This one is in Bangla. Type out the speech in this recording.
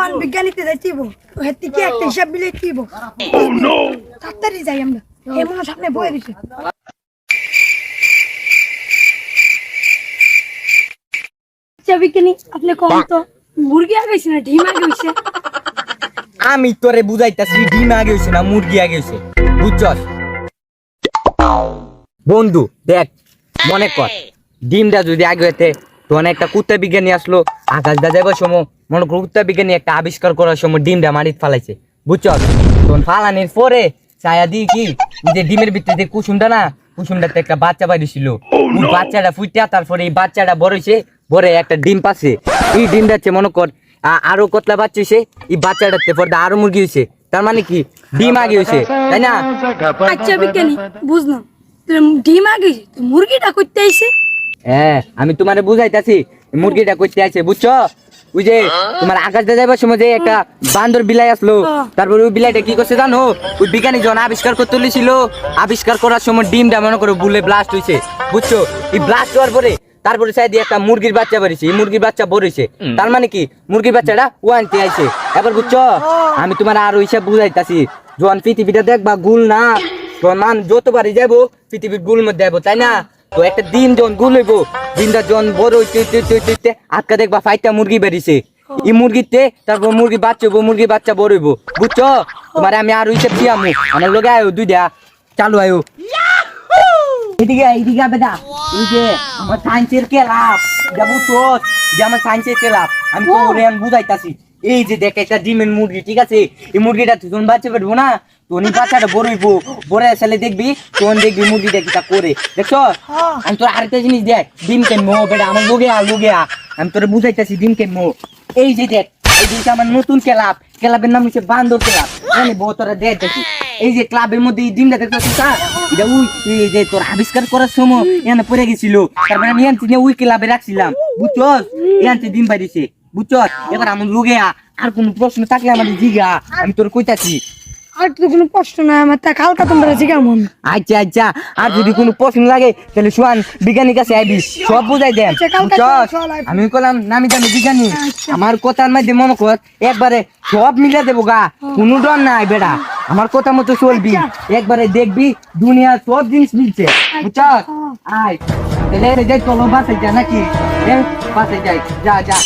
যখন বিজ্ঞানীতে যাইতিব হেতি কি একটা হিসাব বিলেতিব তাড়াতাড়ি যাই আমরা এমন সামনে বয়ে দিছে বিজ্ঞানী আপনি কোন তো মুরগি আগে হইছে না ডিম আগে হইছে আমি তোরে বুঝাইতাছি ডিম আগে হইছে না মুরগি আগে হইছে বুঝছস বন্ধু দেখ মনে কর ডিমটা যদি আগে হইতে তখন একটা কুত্তা বিজ্ঞানী আসলো আকাশ দা যাবার সময় মনে কর কুত্তা বিজ্ঞানী একটা আবিষ্কার করার সময় ডিমটা মাটিতে ফালাইছে বুঝছস তখন ফালানির পরে ছায়া দিয়ে কি যে ডিমের ভিতরে কুসুমটা না কুসুমটাতে একটা বাচ্চা বাড়িছিল ওই বাচ্চাটা ফুটিয়া তারপরে এই বাচ্চাটা বড় হয়েছে বড় একটা ডিম পাচ্ছে এই ডিমটা হচ্ছে মনে কর আরো কতলা বাচ্চা হয়েছে এই বাচ্চাটাতে পরে আরো মুরগি হয়েছে তার মানে কি ডিম আগে হয়েছে তাই না আচ্ছা বিজ্ঞানী বুঝলাম ডিম আগে মুরগিটা করতে আইছে হ্যাঁ আমি তোমারে বুঝাইতাছি মুরগিটা করতে আছে বুঝছো ওই যে তোমার আকাশ দিয়ে যাবার সময় যে একটা বান্দর বিলাই আসলো তারপর ওই বিলাইটা কি করছে জানো ওই বিজ্ঞানী যখন আবিষ্কার করতে ছিল আবিষ্কার করার সময় ডিমটা মনে করো বুলে ব্লাস্ট হয়েছে বুঝছো এই ব্লাস্ট হওয়ার পরে তারপরে সাইডে একটা মুরগির বাচ্চা বেরিয়েছে এই মুরগির বাচ্চা বড় হয়েছে তার মানে কি মুরগির বাচ্চাটা ও আনতে আইছে এবার বুঝছো আমি তোমার আরো হিসাব বুঝাইতাছি যখন পৃথিবীটা দেখবা গুল না তখন মান যতবারই যাবো পৃথিবীর গুল মধ্যে যাবো তাই না তো একটা ডিম যখন গুল হইবো ডিমটা যখন বড় হইতে আটকা দেখবা 5টা মুরগি বেরিয়েছে এই মুরগিতে তারপর মুরগি বাচ্চা হইবো মুরগি বাচ্চা বড় হইবো বুঝছো তোমার আমি আরো হিসাব দিয়ামু আমার লগে আয়ো দুইটা চালু আয়ো এদিকে বেটা এই যে আমার সায়েন্সের ক্লাব যাবো তো যে আমার সায়েন্সের ক্লাব আমি তো ওরে বুঝাইতাছি এই যে দেখ একটা ডিমের মুরগি ঠিক আছে এই মুরগিটা তুই যখন বাচ্চা বেরবো না তোর বাচ্চাটা বড় হইবো বড় আসলে দেখবি তখন দেখবি মুরগিটা কিটা করে দেখছো আমি তোর আরেকটা জিনিস দেখ ডিম কেনবো বেটা আমার লোগে আমি তোরে বুঝাইতাছি ডিম কেনবো এই যে দেখ এই জিনিসটা আমার নতুন ক্লাবের নাম হচ্ছে বান্দর ক্লাব জানি বউ তোরা দেখ দেখি এই যে ক্লাবের মধ্যে এই ডিমটা দেখতেছিস এটা ওই এই যে তোর আবিষ্কার করার সময় এখানে পড়ে গেছিল তারপরে আমি এনছি ওই ক্লাবে রাখছিলাম বুঝছস এনছি ডিম পাইছে বুঝছস এবার আমার লোগে আর কোনো প্রশ্ন থাকলে আমাদের জিগা আমি তোর কইতাছি আর তো কোনো প্রশ্ন নাই আমার তা কালকা তোমরা জিগামন আচ্ছা আর যদি কোনো প্রশ্ন লাগে তাহলে সোয়ান বিজ্ঞানীর কাছে আইবি সব বুঝাই দেন বুঝছস আমি কইলাম নামি জানি বিজ্ঞানী আমার কথার মধ্যে মনে কর একবারে সব মিলে দেবো গা কোনো ডর নাই বেটা আমার কথা মতো চলবি একবারে দেখবি দুনিয়ার সব জিনিস মিলছে বুঝছস আয় তাহলে যাই চলো বাসে যা নাকি বাসে যাই যা